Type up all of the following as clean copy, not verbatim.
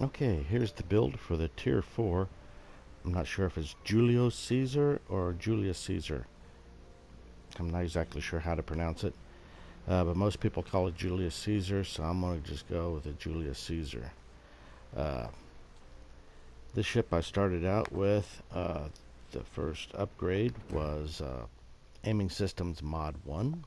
Okay, here's the build for the Tier 4. I'm not sure if it's Giulio Caesar or Julius Caesar. I'm not exactly sure how to pronounce it. But most people call it Julius Caesar, so I'm going to just go with the Julius Caesar. This ship I started out with, the first upgrade was Aiming Systems Mod 1.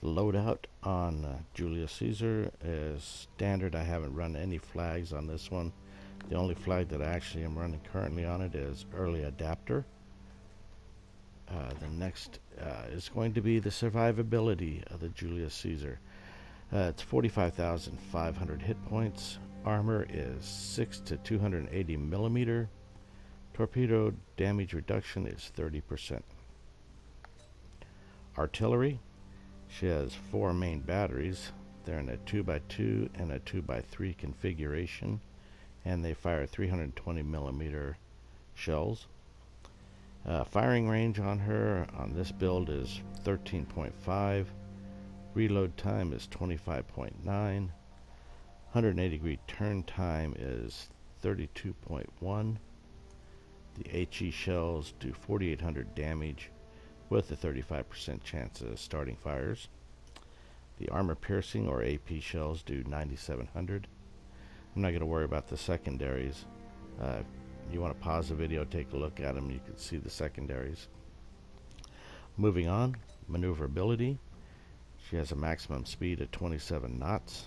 The loadout on Julius Caesar is standard. I haven't run any flags on this one. The only flag that I actually am running currently on it is Early Adapter. The next is going to be the survivability of the Julius Caesar. It's 45,500 hit points. Armor is 6 to 280 millimeter. Torpedo damage reduction is 30%. Artillery, she has 4 main batteries. They're in a 2x2 and a 2x3 configuration, and they fire 320 millimeter shells. Firing range on her on this build is 13.5. Reload time is 25.9. 180 degree turn time is 32.1. The HE shells do 4,800 damage with a 35% chance of starting fires. The armor piercing or AP shells do 9,700. I'm not going to worry about the secondaries. You want to pause the video, take a look at them, you can see the secondaries. Moving on, maneuverability. She has a maximum speed of 27 knots.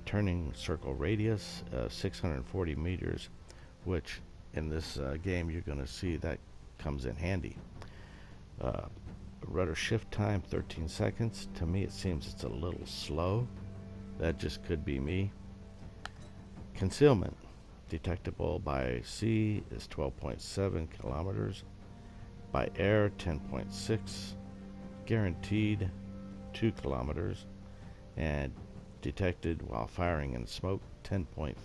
Turning circle radius of 640 meters, which in this game you're going to see that comes in handy. Rudder shift time 13 seconds. To me it seems it's a little slow. That just could be me. Concealment detectable by sea is 12.7 kilometers, by air 10.6, guaranteed 2 kilometers, and detected while firing in smoke 10.5.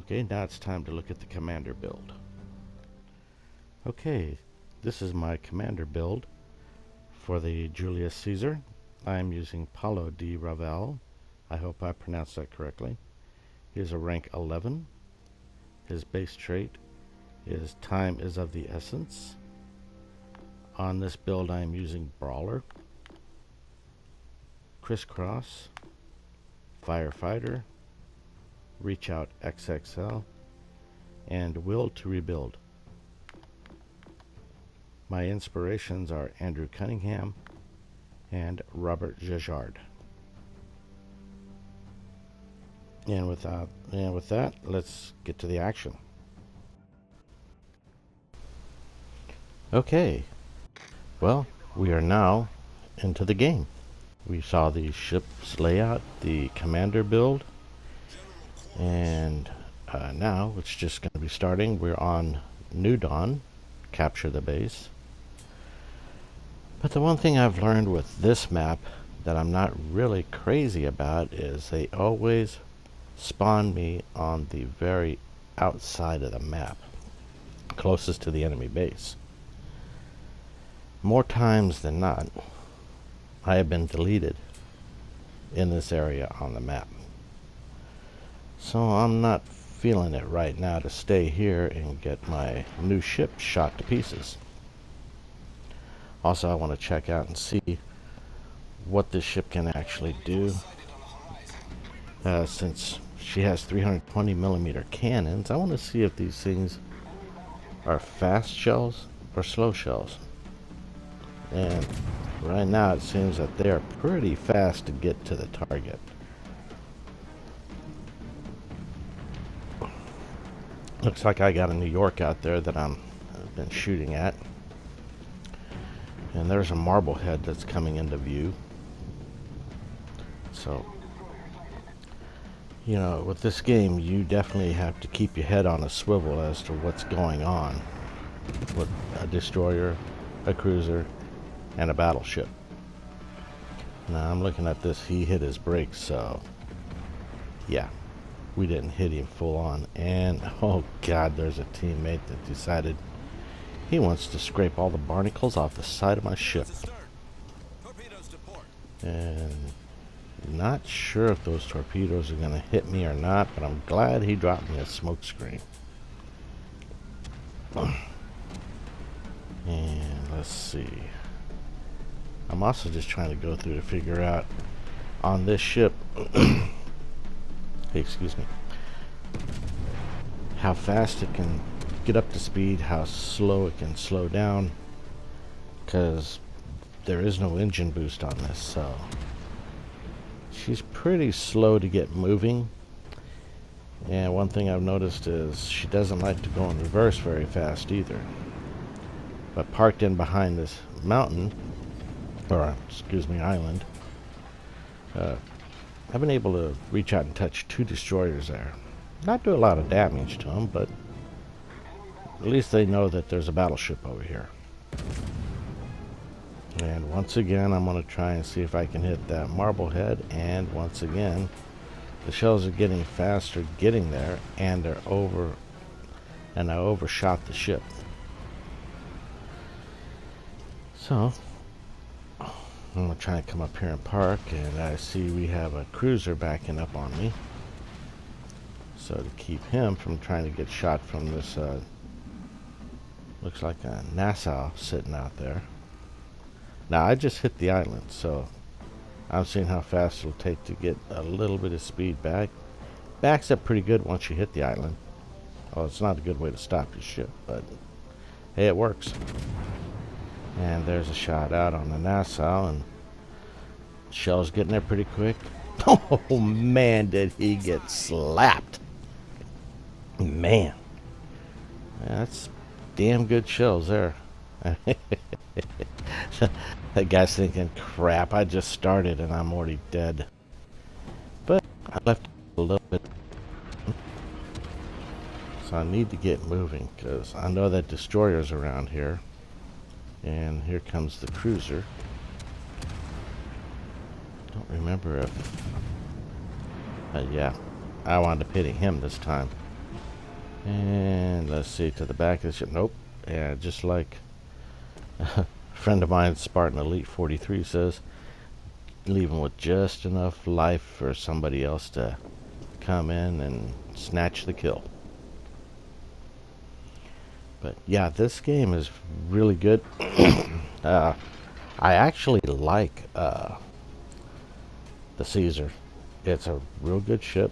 Okay, now it's time to look at the commander build. Okay, this is my commander build for the Julius Caesar. I am using Paulo di Ravel. I hope I pronounced that correctly. He is a rank 11. His base trait is time is of the essence. On this build I am using Brawler, Crisscross, Firefighter, Reach Out XXL, and Will to Rebuild. My inspirations are Andrew Cunningham and Robert Jajard. And with that, let's get to the action. Okay, well, we are now into the game. We saw the ship's layout, the commander build, and now it's just going to be starting. We're on New Dawn, capture the base. But the one thing I've learned with this map that I'm not really crazy about is they always spawn me on the very outside of the map, closest to the enemy base. More times than not, I have been deleted in this area on the map. So I'm not feeling it right now to stay here and get my new ship shot to pieces. Also, I want to check out and see what this ship can actually do. Since she has 320 millimeter cannons, I want to see if these things are fast shells or slow shells. And right now it seems that they are pretty fast to get to the target. Looks like I got a New York out there that I've been shooting at. And there's a Marblehead that's coming into view. So, you know, with this game, you definitely have to keep your head on a swivel as to what's going on with a destroyer, a cruiser, and a battleship. Now, I'm looking at this. He hit his brakes, so yeah, we didn't hit him full on. And oh god, there's a teammate that decided he wants to scrape all the barnacles off the side of my ship. And Not sure if those torpedoes are going to hit me or not, but I'm glad he dropped me a smoke screen. And let's see. I'm also just trying to go through to figure out on this ship, hey, excuse me, how fast it can get up to speed, how slow it can slow down, because there is no engine boost on this, so she's pretty slow to get moving. And one thing I've noticed is she doesn't like to go in reverse very fast either. But parked in behind this mountain, or excuse me, island, I've been able to reach out and touch 2 destroyers there. Not do a lot of damage to them, but at least they know that there's a battleship over here. And once again, I'm going to try and see if I can hit that Marblehead. And once again, the shells are getting faster getting there, and they're over, and I overshot the ship. So I'm going to try and come up here and park, and I see we have a cruiser backing up on me. So to keep him from trying to get shot from this, looks like a Nassau sitting out there. Now I just hit the island, so I'm seeing how fast it'll take to get a little bit of speed back. Backs up pretty good once you hit the island. Oh, it's not a good way to stop your ship, but hey, it works. And there's a shot out on the Nassau, and shell's getting there pretty quick. Oh man, did he get slapped. Man, that's damn good shells there. That guy's thinking, crap, I just started and I'm already dead. But I left a little bit, so I need to get moving, because I know that destroyer's around here. And here comes the cruiser. Don't remember if yeah, I wound up hitting him this time. And let's see, to the back of the ship. Nope. Yeah, just like a friend of mine, Spartan Elite 43, says, leave him with just enough life for somebody else to come in and snatch the kill. But yeah, this game is really good. I actually like the Caesar. It's a real good ship.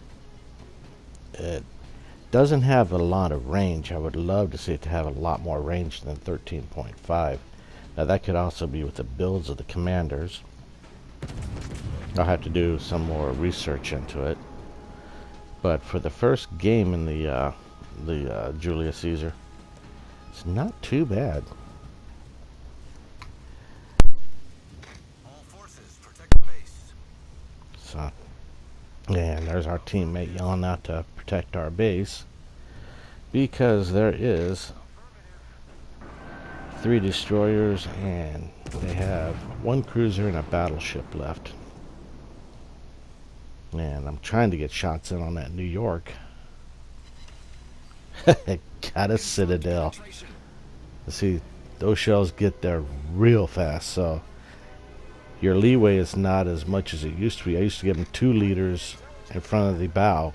It doesn't have a lot of range. I would love to see it to have a lot more range than 13.5. Now that could also be with the builds of the commanders. I'll have to do some more research into it. But for the first game in the Julius Caesar, it's not too bad. All forces protect the base. So, and there's our teammate yelling out to protect our base, because there is 3 destroyers and they have 1 cruiser and a battleship left. And I'm trying to get shots in on that New York. Got a Citadel. See, those shells get there real fast, so your leeway is not as much as it used to be. I used to give them 2 liters in front of the bow,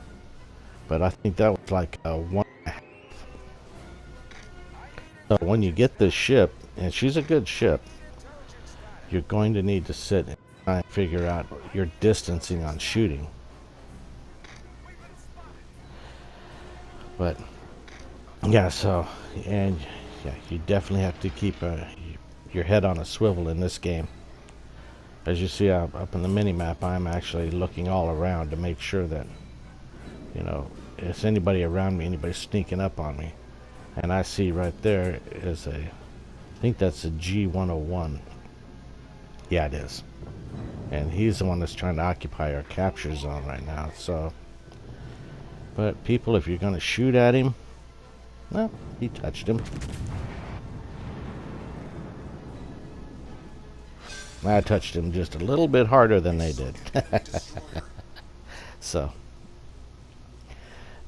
but I think that was like 1.5. So when you get this ship, and she's a good ship, you're going to need to sit and try and figure out your distancing on shooting. But yeah, so, and yeah, you definitely have to keep your head on a swivel in this game. As you see up in the mini-map, I'm actually looking all around to make sure that, you know, if anybody around me, anybody sneaking up on me. And I see right there is I think that's a G101. Yeah, it is. And he's the one that's trying to occupy our capture zone right now, so. But people, if you're going to shoot at him, well, he touched him. I touched him just a little bit harder than they did. So,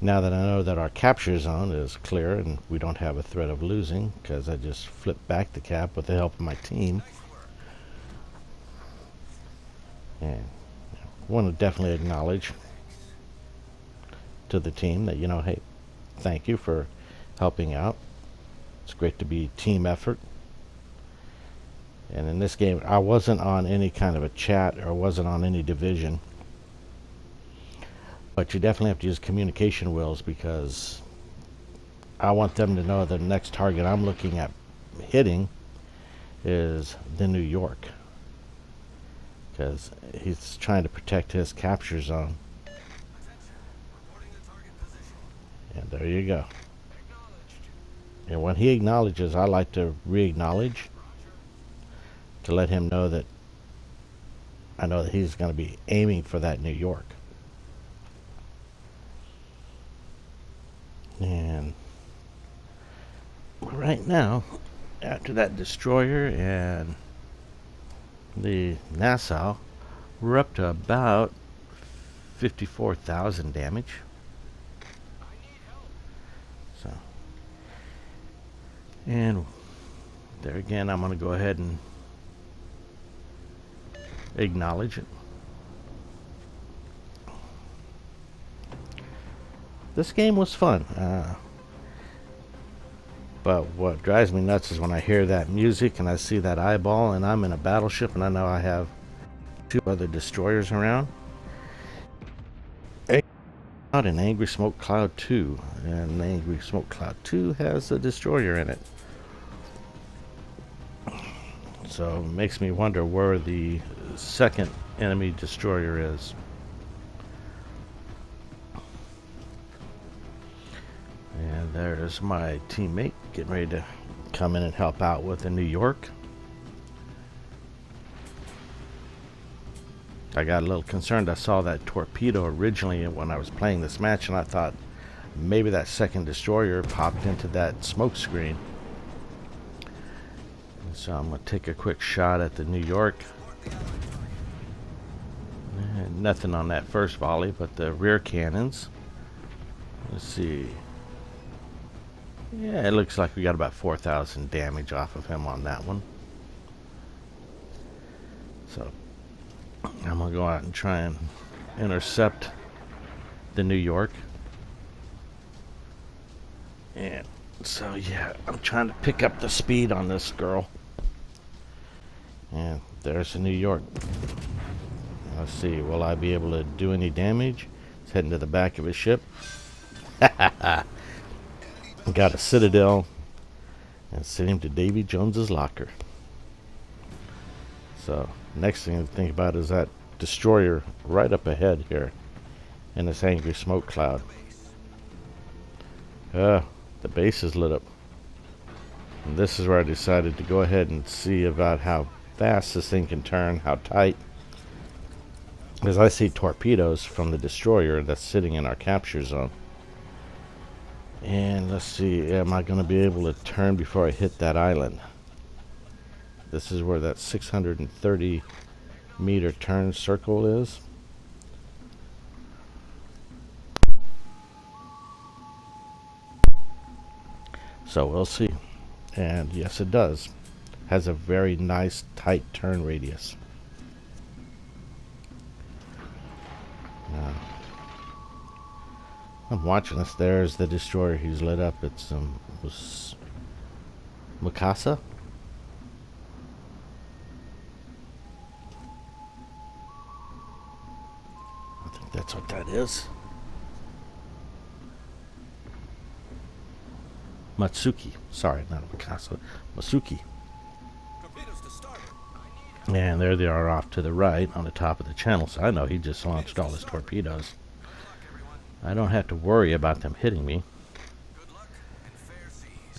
now that I know that our capture zone is clear and we don't have a threat of losing, because I just flipped back the cap with the help of my team. And want to definitely acknowledge to the team that, you know, hey, thank you for helping out. It's great to be team effort. And in this game, I wasn't on any kind of a chat or wasn't on any division. But you definitely have to use communication wheels, because I want them to know the next target I'm looking at hitting is the New York, because he's trying to protect his capture zone. And there you go. And when he acknowledges, I like to re-acknowledge to let him know that I know that he's going to be aiming for that New York. And right now, after that destroyer and the Nassau, we're up to about 54,000 damage. So, and there again, I'm going to go ahead and acknowledge it. This game was fun. But what drives me nuts is when I hear that music and I see that eyeball and I'm in a battleship and I know I have 2 other destroyers around. Out in Angry Smoke Cloud 2, and Angry Smoke Cloud 2 has a destroyer in it. So it makes me wonder where the second enemy destroyer is. And there's my teammate getting ready to come in and help out with the New York. I got a little concerned. I saw that torpedo originally when I was playing this match, and I thought maybe that second destroyer popped into that smoke screen. So I'm going to take a quick shot at the New York. And nothing on that first volley, but the rear cannons. Let's see. Yeah, it looks like we got about 4,000 damage off of him on that one. So I'm going to go out and try and intercept the New York. And so yeah, I'm trying to pick up the speed on this girl. And there's the New York. Let's see, will I be able to do any damage? It's heading to the back of his ship. Got a Citadel and sent him to Davy Jones's locker. So next thing to think about is that destroyer right up ahead here in this Angry Smoke Cloud. The base is lit up. And this is where I decided to go ahead and see about how fast this thing can turn, how tight. Because I see torpedoes from the destroyer that's sitting in our capture zone. And let's see, am I going to be able to turn before I hit that island? This is where that 630 meter turn circle is. So we'll see. And yes, it does. Has a very nice tight turn radius. I'm watching this. There's the destroyer he's lit up. It's was Mikasa. I think that's what that is. Matsuki. Sorry, not Mikasa. Matsuki. And there they are off to the right on the top of the channel. So I know he just launched all his torpedoes. I don't have to worry about them hitting me.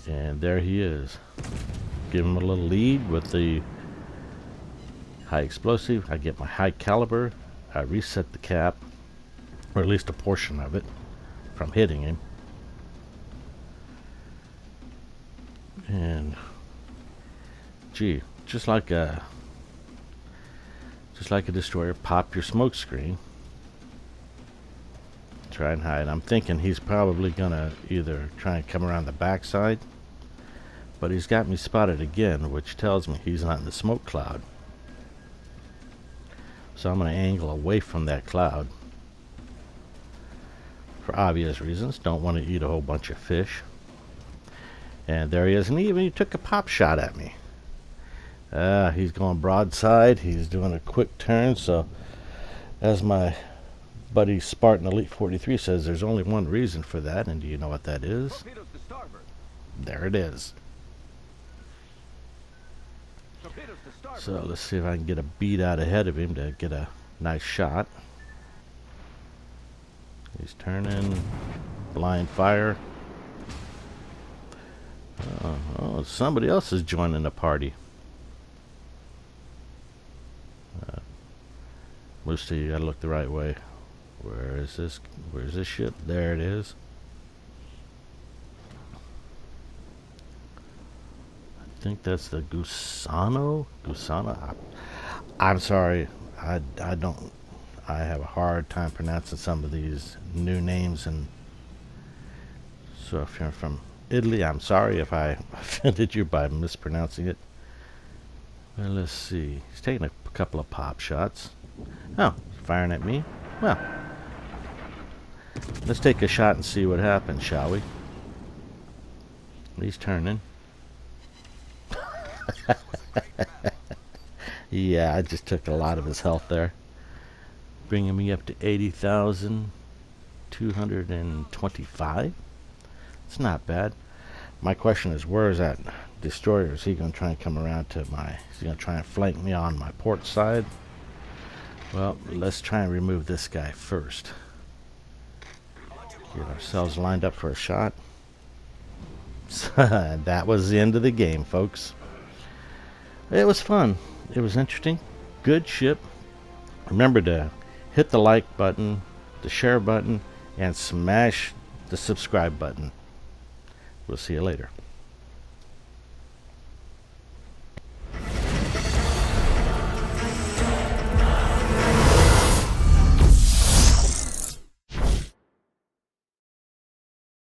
And there he is. Give him a little lead with the high explosive. I get my high caliber. I reset the cap, or at least a portion of it, from hitting him. And gee, just like a destroyer, pop your smoke screen. Try and hide. I'm thinking he's probably gonna either try and come around the backside, but he's got me spotted again, which tells me he's not in the smoke cloud. So I'm going to angle away from that cloud. For obvious reasons. Don't want to eat a whole bunch of fish. And there he is. And he took a pop shot at me. He's going broadside. He's doing a quick turn. So as my buddy Spartan Elite 43 says, there's only one reason for that. And do you know what that is? There it is. So let's see if I can get a beat out ahead of him to get a nice shot. He's turning. Blind fire. Oh, somebody else is joining the party. Moosey, you gotta look the right way. Where is this? Where's this ship? There it is. I think that's the Gusano. I'm sorry. I have a hard time pronouncing some of these new names, and so if you're from Italy, I'm sorry if I offended you by mispronouncing it. Well, let's see. He's taking a couple of pop shots. Oh, firing at me. Well, let's take a shot and see what happens, shall we? He's turning. Yeah, I just took a lot of his health there. Bringing me up to 80,225. It's not bad. My question is, where is that destroyer? Is he going to try and come around to my... Is he going to try and flank me on my port side? Well, let's try and remove this guy first. Get ourselves lined up for a shot. That was the end of the game, folks. It was fun. It was interesting. Good ship. Remember to hit the like button, the share button, and smash the subscribe button. We'll see you later.